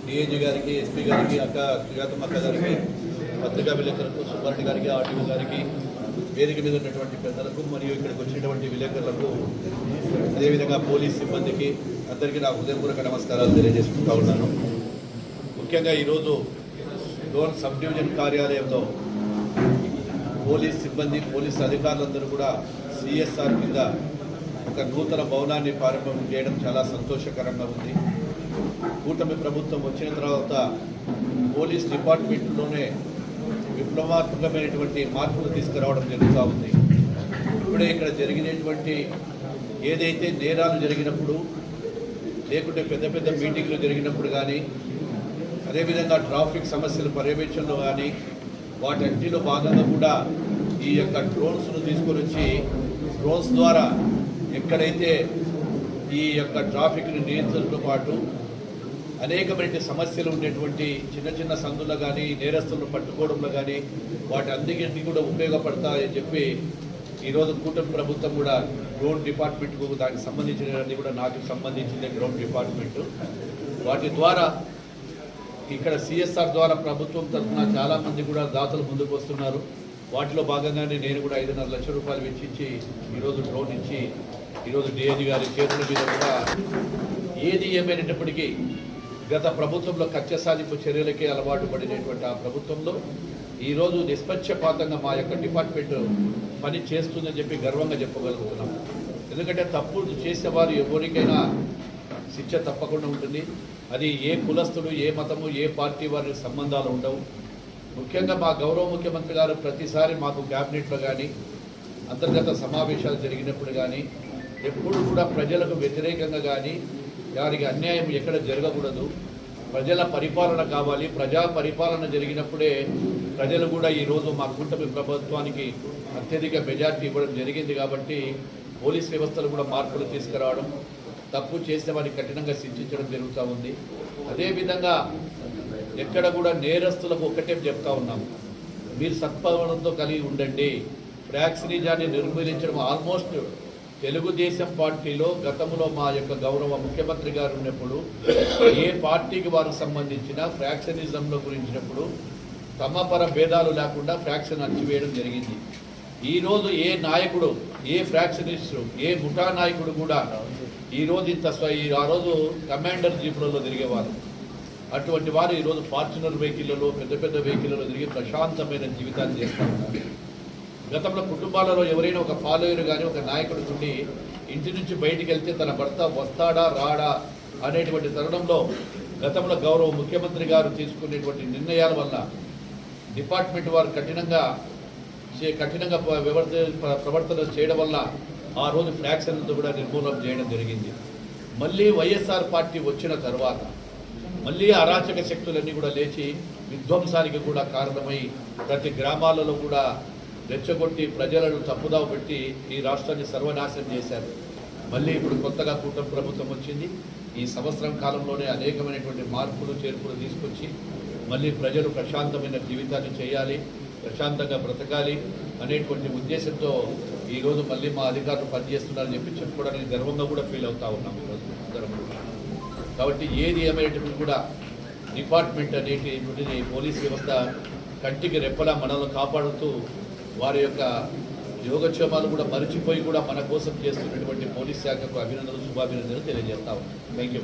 DIG గారికి, SP గారికి, అక్క సుజాతమ్మ గారికి, పత్రికా విలేకరులకు, సుబ్బారెడ్డి గారికి, ఆర్టీఓ గారికి, వేదిక మీద ఉన్నటువంటి పెద్దలకు మరియు ఇక్కడికి వచ్చినటువంటి విలేకరులకు, అదేవిధంగా పోలీస్ సిబ్బందికి అందరికీ నా హృదయపూర్వక నమస్కారాలు తెలియజేసుకుంటా ఉన్నాను. ముఖ్యంగా ఈరోజు డోన్ సబ్ డివిజన్ కార్యాలయంలో పోలీస్ సిబ్బంది, పోలీస్ అధికారులందరూ కూడా సిఎస్ఆర్ కింద ఒక నూతన భవనాన్ని ప్రారంభం చేయడం చాలా సంతోషకరంగా ఉంది. కూటమి ప్రభుత్వం వచ్చిన తర్వాత పోలీస్ డిపార్ట్మెంట్లోనే విప్లవాత్మకమైనటువంటి మార్పులు తీసుకురావడం జరుగుతూ ఉంది. ఇప్పుడే ఇక్కడ జరిగినటువంటి ఏదైతే నేరాలు జరిగినప్పుడు, లేకుంటే పెద్ద పెద్ద మీటింగ్లు జరిగినప్పుడు కానీ, అదేవిధంగా ట్రాఫిక్ సమస్యల పర్యవేక్షణలో కానీ, వాటన్నిటిలో భాగంగా కూడా ఈ యొక్క డ్రోన్స్ను తీసుకొని వచ్చి డ్రోన్స్ ద్వారా ఎక్కడైతే ఈ యొక్క ట్రాఫిక్ని నియంత్రణతో పాటు అనేకమైన సమస్యలు ఉండేటువంటి చిన్న చిన్న సందుల్లో కానీ, నేరస్తులను పట్టుకోవడంలో కానీ వాటి అన్నింటినీ కూడా ఉపయోగపడతాయని చెప్పి ఈరోజు కూటమి ప్రభుత్వం కూడా డ్రోన్ డిపార్ట్మెంట్కు దానికి సంబంధించినది కూడా నాకు సంబంధించిన డ్రోన్ డిపార్ట్మెంటు వాటి ద్వారా ఇక్కడ సిఎస్ఆర్ ద్వారా ప్రభుత్వం తరఫున చాలామంది కూడా దాతలు ముందుకు వస్తున్నారు. వాటిలో భాగంగానే నేను కూడా 5.5 లక్షల రూపాయలు వెచ్చించి ఈరోజు డ్రోన్ ఇచ్చి ఈరోజు డిఐజీ గారి చేతుల మీద కూడా ఏది ఏమైనప్పటికీ గత ప్రభుత్వంలో కక్ష సాధింపు చర్యలకే అలవాటు పడినటువంటి ఆ ప్రభుత్వంలో ఈరోజు నిష్పక్షపాతంగా మా యొక్క డిపార్ట్మెంట్ పని చేస్తుందని చెప్పి గర్వంగా చెప్పగలుగుతున్నాం. ఎందుకంటే తప్పులు చేసేవారు ఎవరికైనా శిక్ష తప్పకుండా ఉంటుంది. అది ఏ కులస్తుడు, ఏ మతము, ఏ పార్టీ వారి సంబంధాలు ఉండవు. ముఖ్యంగా మా గౌరవ ముఖ్యమంత్రి గారు ప్రతిసారి మాకు క్యాబినెట్లో కానీ, అంతర్గత సమావేశాలు జరిగినప్పుడు కానీ ఎప్పుడు కూడా ప్రజలకు వ్యతిరేకంగా కానీ, వారికి అన్యాయం ఎక్కడ జరగకూడదు, ప్రజల పరిపాలన కావాలి, ప్రజా పరిపాలన జరిగినప్పుడే ప్రజలు కూడా ఈరోజు మా కూటమి ప్రభుత్వానికి అత్యధిక మెజార్టీ ఇవ్వడం జరిగింది. కాబట్టి పోలీస్ వ్యవస్థలు కూడా మార్పులు తీసుకురావడం, తప్పు చేసిన వారిని కఠినంగా శిక్షించడం జరుగుతూ ఉంది. అదేవిధంగా ఎక్కడ కూడా నేరస్తులకు ఒకటే చెప్తా ఉన్నాం, మీరు సత్పవనంతో కలిగి ఉండండి. ఫ్రాక్సినిజాన్ని నిర్మూలించడం ఆల్మోస్ట్ తెలుగుదేశం పార్టీలో గతంలో మా యొక్క గౌరవ ముఖ్యమంత్రి గారు ఉన్నప్పుడు ఏ పార్టీకి వారు సంబంధించిన ఫ్రాక్షనిజంలో గురించినప్పుడు తమపర భేదాలు లేకుండా ఫ్రాక్షన్ అణచివేయడం జరిగింది. ఈరోజు ఏ నాయకుడు, ఏ ఫ్రాక్షనిస్టు, ఏ ముఠా నాయకుడు కూడా ఈరోజు ఆ రోజు కమాండర్ జీపులలో తిరిగేవారు. అటువంటి వారు ఈరోజు ఫార్చునర్ వెహికల్లలో, పెద్ద పెద్ద వెహికల్లలో తిరిగి ప్రశాంతమైన జీవితాన్ని చేస్తూ ఉన్నారు. గతంలో కుటుంబాలలో ఎవరైనా ఒక ఫాలోయర్ కానీ, ఒక నాయకుడు నుండి ఇంటి నుంచి బయటికి వెళ్తే తన భర్త వస్తాడా రాడా అనేటువంటి తరుణంలో గతంలో గౌరవ ముఖ్యమంత్రి గారు తీసుకునేటువంటి నిర్ణయాల వల్ల డిపార్ట్మెంట్ వారు కఠినంగా ప్రవర్తన చేయడం వల్ల ఆ రోజు ఫ్రాక్షన్లతో కూడా నిర్మూలన చేయడం జరిగింది. మళ్ళీ వైఎస్ఆర్ పార్టీ వచ్చిన తర్వాత మళ్ళీ అరాచక శక్తులన్నీ కూడా లేచి విధ్వంసానికి కూడా కారణమై ప్రతి గ్రామాలలో కూడా రెచ్చగొట్టి ప్రజలను తప్పుదావ పెట్టి ఈ రాష్ట్రాన్ని సర్వనాశనం చేశారు. మళ్ళీ ఇప్పుడు కొత్తగా కూటమి ప్రభుత్వం వచ్చింది. ఈ సంవత్సరం కాలంలోనే అనేకమైనటువంటి మార్పులు చేర్పులు తీసుకొచ్చి మళ్ళీ ప్రజలు ప్రశాంతమైన జీవితాన్ని చేయాలి, ప్రశాంతంగా బ్రతకాలి అనేటువంటి ఉద్దేశంతో ఈరోజు మళ్ళీ మా అధికారులు పనిచేస్తున్నారని చెప్పి చెప్పుకోవడానికి గర్వంగా కూడా ఫీల్ అవుతా ఉన్నాం ఈరోజు అందరం. కాబట్టి ఏది ఏమైనటువంటి కూడా డిపార్ట్మెంట్ అనేటువంటిది పోలీస్ వ్యవస్థ కంటికి రెప్పలా మనల్ని కాపాడుతూ వారి యొక్క యోగక్షేమాలు కూడా మరిచిపోయి కూడా మన కోసం చేస్తున్నటువంటి పోలీస్ శాఖకు అభినందనలు, శుభాభినందనలు తెలియజేస్తా ఉన్నాం. Thank you.